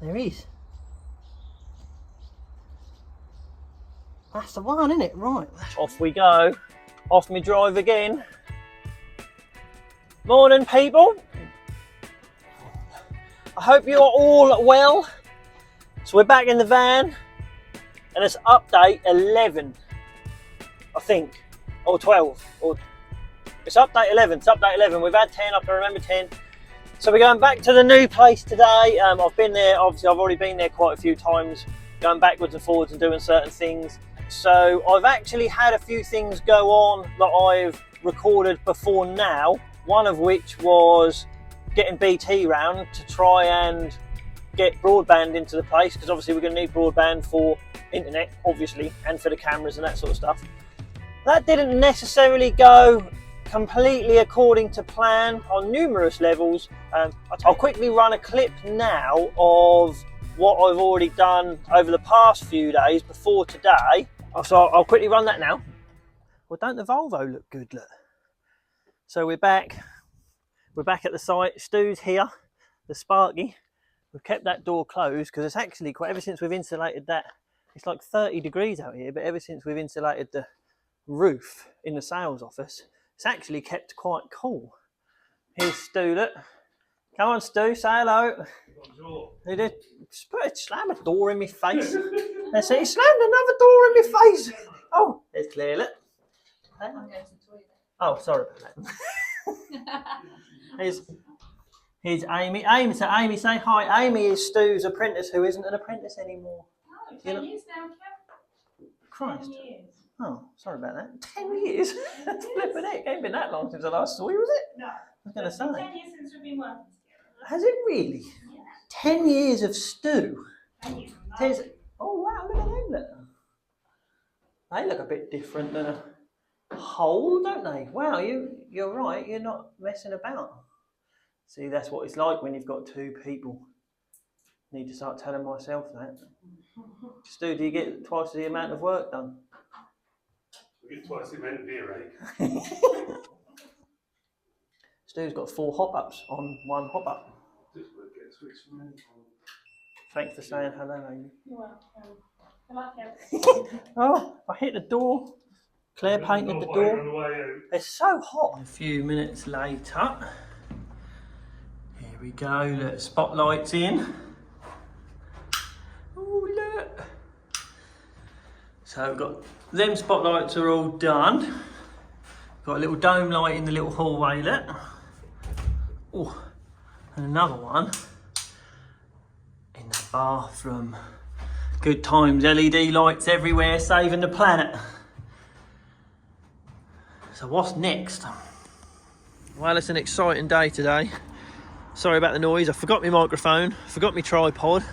There is. That's the one, isn't it? Right. Off we go. Off me drive again. Morning, people. I hope you're all well. So we're back in the van, and it's update 11, I think, or 12, or it's update 11. It's update 11. We've had 10. I can remember 10. So we're going back to the new place today. I've been there. Obviously, I've already been there quite a few times, going backwards and forwards and doing certain things. So I've actually had a few things go on that I've recorded before now. One of which was getting BT round to try and get broadband into the place, because obviously we're going to need broadband for internet, obviously, and for the cameras and that sort of stuff. That didn't necessarily go completely according to plan on numerous levels. I'll quickly run a clip now of what I've already done over the past few days before today. So I'll quickly run that now. Well, don't the Volvo look good, look? So we're back at the site. Stu's here, the Sparky. We've kept that door closed because it's actually quite, ever since we've insulated that, it's like 30 degrees out here, but ever since we've insulated the roof in the sales office, it's actually kept quite cool. Here's Stu, look. Come on, Stu, say hello. He did slam a door in my face. That's it, he slammed another door in my face. Oh, there's Claire, look. Oh, sorry about that. Here's Amy. Amy, say hi. Amy is Stu's apprentice, who isn't an apprentice anymore. No, 10 years now, Kev. Christ. 10 years. Oh, sorry about that. 10 years? That's flipping it. It ain't been that long since I last saw you, was it? No. I was going to say. 10 years since we've been working together. Has it really? Yeah. 10 years of Stu. 10 years. Oh, wow, look at them, look. They look a bit different than a whole, don't they? Wow, you're right. You're not messing about. See, that's what it's like when you've got two people. Need to start telling myself that. Stu, do you get twice the amount of work done? We get twice the amount of beer, eh? Stu's got 4 hop-ups on one hop-up. Just work it, switch from there. Thanks for saying hello, Amy. You're welcome. I like it. Oh, I hit the door. Claire painted the door. It's so hot. A few minutes later. Here we go, look, spotlights in. Oh, look. So we've got, them spotlights are all done. Got a little dome light in the little hallway, look. Oh, and another one in the bathroom. Good times, LED lights everywhere, saving the planet. So what's next? Well, it's an exciting day today. Sorry about the noise. I forgot my microphone, forgot my tripod.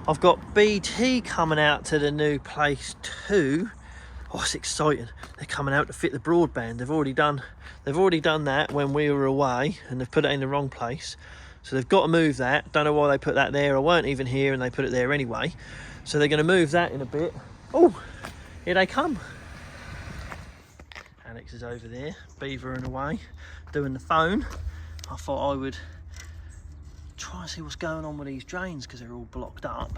I've got BT coming out to the new place too. Oh, it's exciting. They're coming out to fit the broadband. They've already done that when we were away, and they've put it in the wrong place. So they've got to move that. Don't know why they put that there. I weren't even here and they put it there anyway. So they're going to move that in a bit. Oh, here they come. Alex is over there, beavering away, doing the phone. I thought I would try and see what's going on with these drains because they're all blocked up.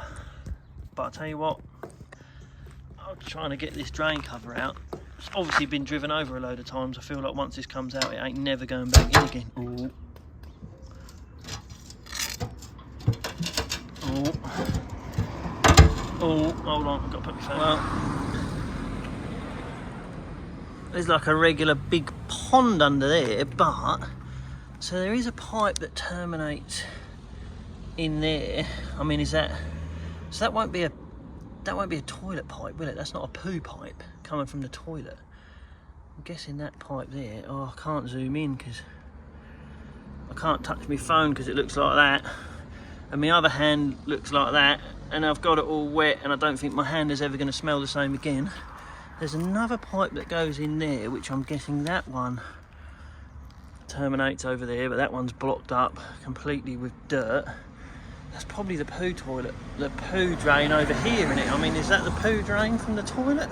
But I'll tell you what, I'm trying to get this drain cover out. It's obviously been driven over a load of times. I feel like once this comes out, it ain't never going back in again. Ooh. Oh, hold on, I've got to put my phone up. There's like a regular big pond under there, but so there is a pipe that terminates in there. I mean, is that, so that won't be a toilet pipe, will it? That's not a poo pipe coming from the toilet. I'm guessing that pipe there. Oh, I can't zoom in because I can't touch my phone because it looks like that, and my other hand looks like that, and I've got it all wet, and I don't think my hand is ever going to smell the same again. There's another pipe that goes in there, which I'm guessing that one terminates over there, but that one's blocked up completely with dirt. That's probably the poo toilet, the poo drain over here, innit? I mean, is that the poo drain from the toilet?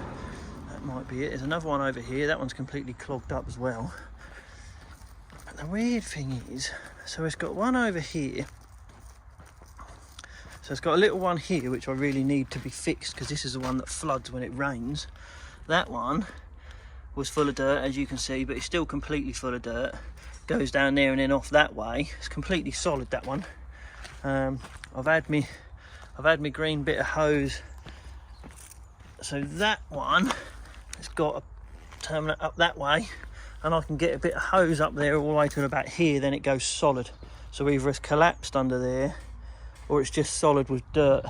That might be it. There's another one over here. That one's completely clogged up as well. But the weird thing is, so it's got one over here, So it's got a little one here which I really need to be fixed, because this is the one that floods when it rains. That one was full of dirt, as you can see, but it's still completely full of dirt. Goes down there and then off that way. It's completely solid, that one. I've had me green bit of hose, so that one has got a terminate up that way, and I can get a bit of hose up there all the way to about here, then it goes solid. So either it's collapsed under there or it's just solid with dirt.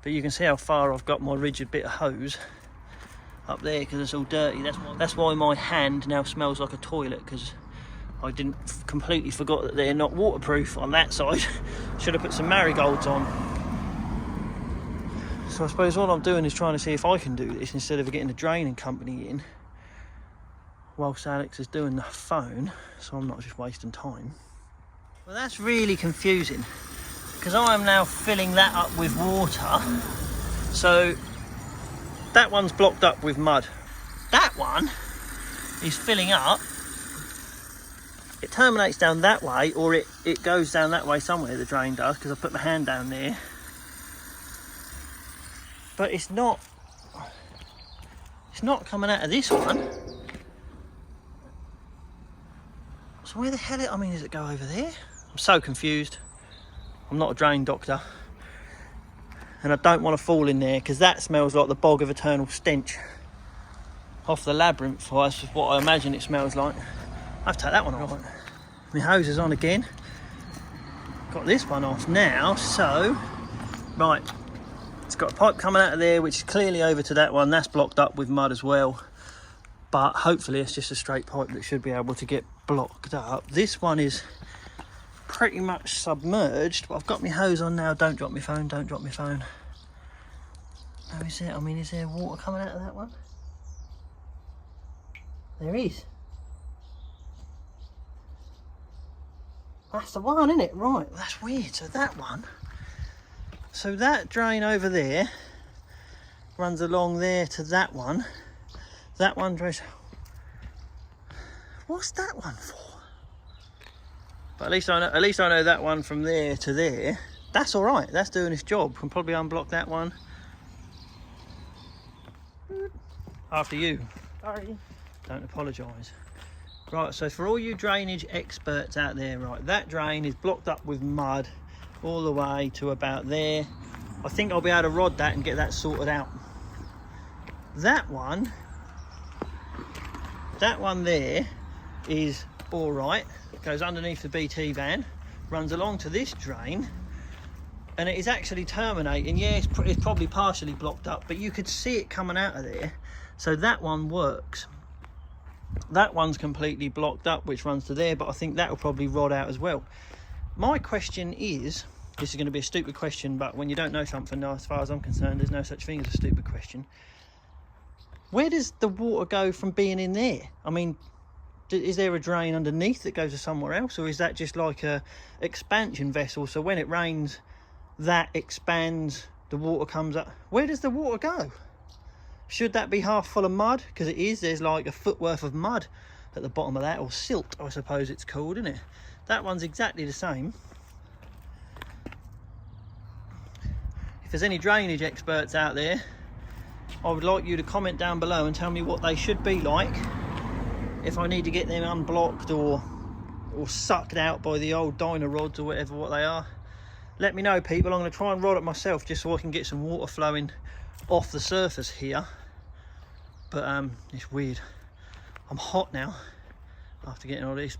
But you can see how far I've got my rigid bit of hose up there, because it's all dirty. That's why my hand now smells like a toilet, because I completely forgot that they're not waterproof on that side. Should have put some marigolds on. So I suppose all I'm doing is trying to see if I can do this instead of getting a draining company in whilst Alex is doing the phone, so I'm not just wasting time. Well, that's really confusing, because I am now filling that up with water. So that one's blocked up with mud. That one is filling up. It terminates down that way, or it goes down that way somewhere, the drain does, because I put my hand down there. But it's not coming out of this one. So where the hell does it go over there? I'm so confused. I'm not a drain doctor, and I don't want to fall in there, because that smells like the bog of eternal stench off the labyrinth. That's what I imagine it smells like. I have to take that one off. My hose is on again. Got this one off now, so right. It's got a pipe coming out of there, which is clearly over to that one. That's blocked up with mud as well. But hopefully it's just a straight pipe that should be able to get blocked up. This one is pretty much submerged, but I've got my hose on now. Don't drop my phone, don't drop my phone. How is it? Is there water coming out of that one? There is. That's the one, isn't it? Right, that's weird. So that one. So that drain over there runs along there to that one. That one goes. What's that one for? But at least I know that one from there to there. That's all right. That's doing its job. Can probably unblock that one. After you. Sorry. Don't apologise. Right. So for all you drainage experts out there, right, that drain is blocked up with mud all the way to about there. I think I'll be able to rod that and get that sorted out. That one there is all right. It goes underneath the BT van, runs along to this drain, and it is actually terminating. Yeah, it's probably partially blocked up, but you could see it coming out of there. So that one works. That one's completely blocked up, which runs to there, but I think that will probably rod out as well. My question is, this is going to be a stupid question, but when you don't know something, as far as I'm concerned, there's no such thing as a stupid question. Where does the water go from being in there? Is there a drain underneath that goes to somewhere else, or is that just like a expansion vessel? So when it rains, that expands, the water comes up. Where does the water go? Should that be half full of mud? Because it is. There's like a foot worth of mud at the bottom of that, or silt, I suppose it's called, isn't it? That one's exactly the same. If there's any drainage experts out there, I would like you to comment down below and tell me what they should be like, if I need to get them unblocked or sucked out by the old dyno rods or whatever what they are. Let me know, people. I'm going to try and rod it myself just so I can get some water flowing off the surface here. But it's weird. I'm hot now after getting all this.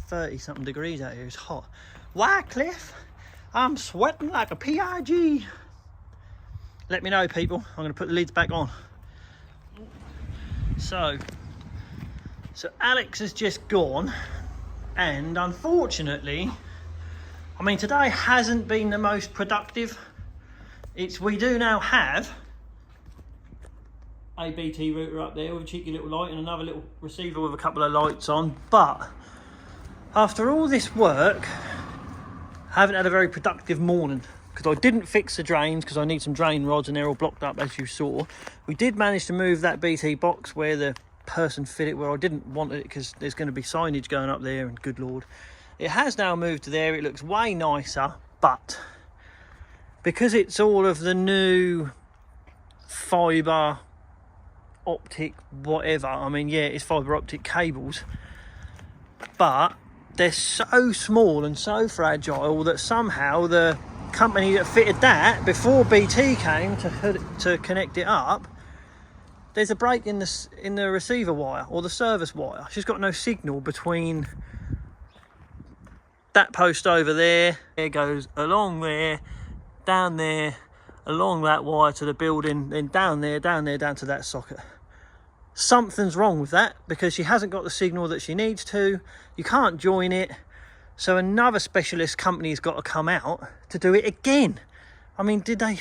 30 something degrees out here. It's hot. Why, Cliff? I'm sweating like a PIG. Let me know, people. I'm going to put the lids back on. So Alex has just gone, and unfortunately, today hasn't been the most productive. We do now have a BT router up there with a cheeky little light and another little receiver with a couple of lights on, but after all this work, I haven't had a very productive morning, because I didn't fix the drains, because I need some drain rods and they're all blocked up, as you saw. We did manage to move that BT box where the person fit it, where I didn't want it, because there's going to be signage going up there, and good lord, it has now moved to there. It looks way nicer, but because it's all of the new fibre optic whatever, I mean, yeah, it's fibre optic cables, but they're so small and so fragile that somehow the company that fitted that before BT came to connect it up, there's a break in the receiver wire or the service wire. She's got no signal between that post over there. It goes along there, down there, along that wire to the building, then down there, down to that socket. Something's wrong with that because she hasn't got the signal that she needs to. You can't join it. So another specialist company's got to come out to do it again. I mean, did they?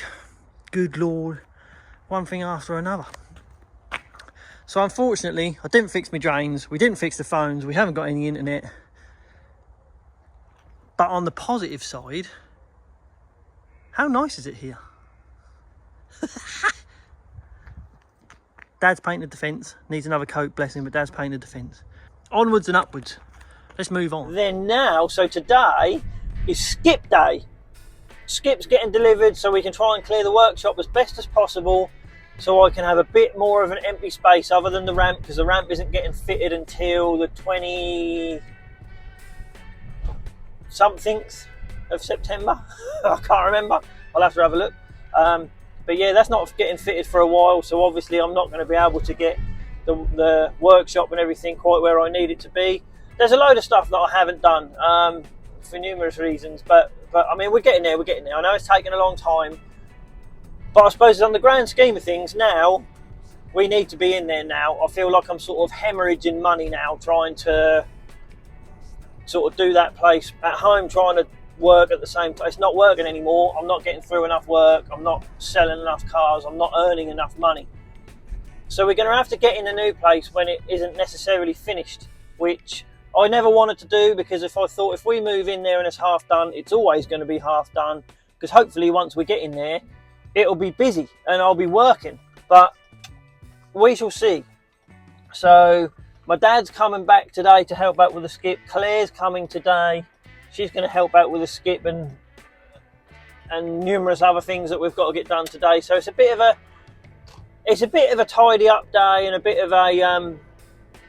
Good Lord. One thing after another. So unfortunately, I didn't fix my drains. We didn't fix the phones. We haven't got any internet. But on the positive side, how nice is it here? Dad's painted the fence. Needs another coat, bless him, but Dad's painted the fence. Onwards and upwards. Let's move on. Then now, so today is skip day. Skip's getting delivered so we can try and clear the workshop as best as possible so I can have a bit more of an empty space other than the ramp, because the ramp isn't getting fitted until the 20-somethingth of September. I can't remember. I'll have to have a look. But yeah, that's not getting fitted for a while, so obviously I'm not going to be able to get the workshop and everything quite where I need it to be. There's a load of stuff that I haven't done for numerous reasons, but I mean, we're getting there. I know it's taken a long time, but I suppose on the grand scheme of things now, we need to be in there now. I feel like I'm sort of hemorrhaging money now, trying to sort of do that place at home, trying to work at the same time. It's not working anymore. I'm not getting through enough work. I'm not selling enough cars. I'm not earning enough money. So we're going to have to get in a new place when it isn't necessarily finished, which I never wanted to do, because if we move in there and it's half done, it's always going to be half done, because hopefully once we get in there, it'll be busy and I'll be working, but we shall see. So my dad's coming back today to help out with the skip. Claire's coming today. She's going to help out with the skip and numerous other things that we've got to get done today. So it's a bit of a tidy up day and a bit of a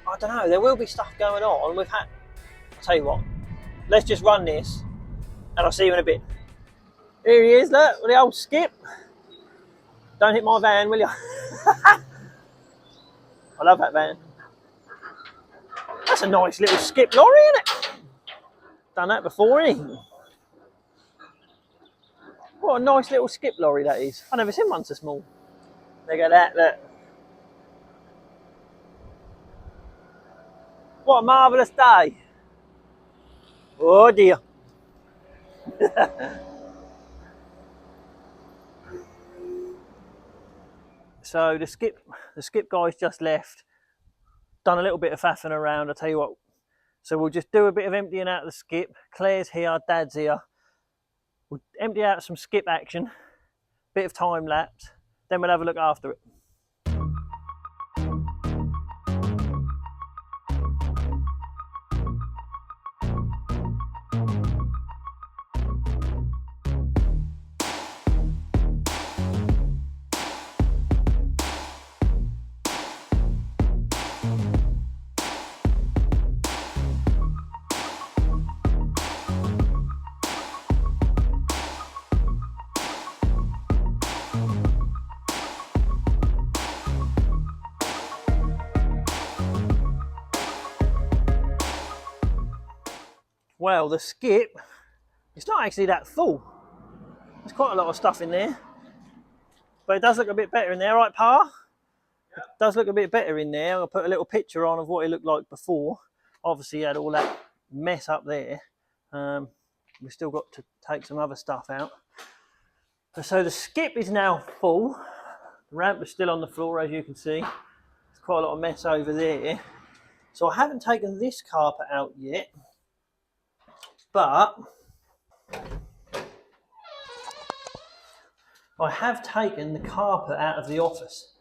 I don't know. There will be stuff going on. I'll tell you what. Let's just run this, and I'll see you in a bit. Here he is. Look, with the old skip. Don't hit my van, will you? I love that van. That's a nice little skip lorry, isn't it? Done that before, ain't he? What a nice little skip lorry that is. I've never seen one so small. Look at that, look. What a marvellous day. Oh dear. So the skip guy's just left. Done a little bit of faffing around, I'll tell you what. So we'll just do a bit of emptying out the skip. Claire's here, Dad's here. We'll empty out some skip action, bit of time lapse, then we'll have a look after it. Well, the skip, it's not actually that full. There's quite a lot of stuff in there. But it does look a bit better in there, right, Pa? Yeah. It does look a bit better in there. I'll put a little picture on of what it looked like before. Obviously, you had all that mess up there. We've still got to take some other stuff out. So the skip is now full. The ramp is still on the floor, as you can see. There's quite a lot of mess over there. So I haven't taken this carpet out yet. But I have taken the carpet out of the office.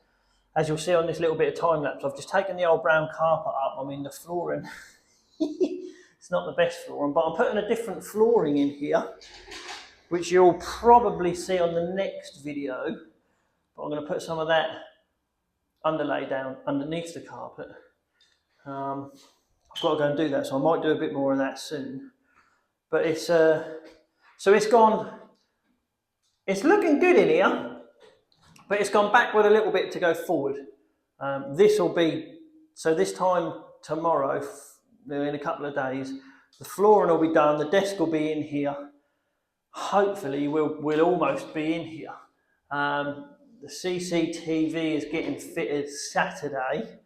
As you'll see on this little bit of time lapse, I've just taken the old brown carpet up. I mean, the flooring, it's not the best flooring, but I'm putting a different flooring in here, which you'll probably see on the next video. But I'm going to put some of that underlay down underneath the carpet. I've got to go and do that, so I might do a bit more of that soon. But it's so it's gone. It's looking good in here, but it's gone backward a little bit to go forward. This will be so this time tomorrow, in a couple of days, the flooring will be done. The desk will be in here. Hopefully, we'll almost be in here. The CCTV is getting fitted Saturday.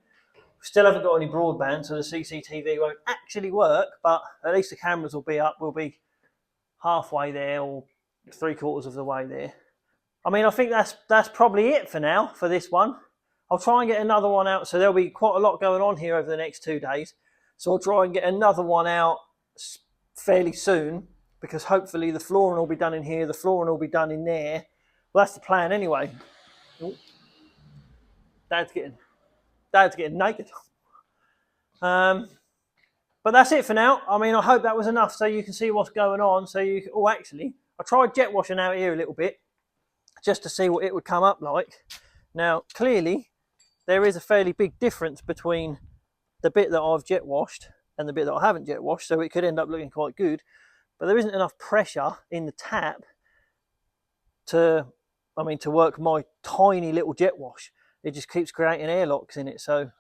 Still haven't got any broadband, so the CCTV won't actually work, but at least the cameras will be up. We'll be halfway there or 3/4 of the way there. I mean, I think that's probably it for now for this one. I'll try and get another one out, so there'll be quite a lot going on here over the next 2 days. So I'll try and get another one out fairly soon, because hopefully the flooring will be done in here, the flooring will be done in there. Well, that's the plan anyway. Ooh. Dad's getting naked. But that's it for now. I mean, I hope that was enough so you can see what's going on. Oh, actually, I tried jet washing out here a little bit just to see what it would come up like. Now, clearly, there is a fairly big difference between the bit that I've jet washed and the bit that I haven't jet washed, so it could end up looking quite good. But there isn't enough pressure in the tap to work my tiny little jet wash. It just keeps creating airlocks in it, so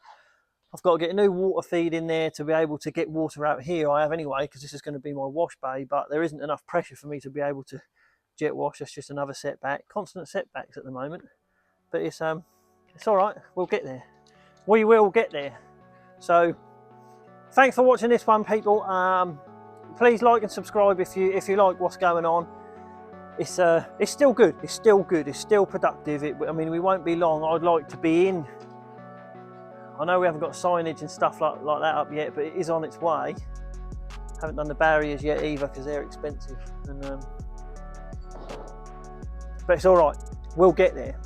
I've got to get a new water feed in there to be able to get water out here. I have anyway, because this is going to be my wash bay, but there isn't enough pressure for me to be able to jet wash. That's just another setback. Constant setbacks at the moment, but it's all right. We'll get there. We will get there. So thanks for watching this one, people. Please like and subscribe if you like what's going on. It's still good. It's still good. It's still productive. I mean, we won't be long. I'd like to be in. I know we haven't got signage and stuff like that up yet, but it is on its way. Haven't done the barriers yet either, because they're expensive. But it's all right. We'll get there.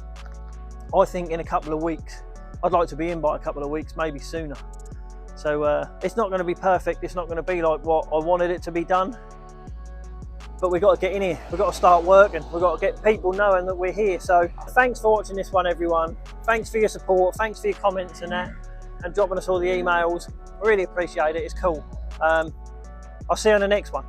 I think in a couple of weeks. I'd like to be in by a couple of weeks, maybe sooner. So it's not going to be perfect. It's not going to be like what I wanted it to be done. But we've got to get in here. We've got to start working. We've got to get people knowing that we're here. So thanks for watching this one, everyone. Thanks for your support. Thanks for your comments and that, and dropping us all the emails. I really appreciate it. It's cool. I'll see you on the next one.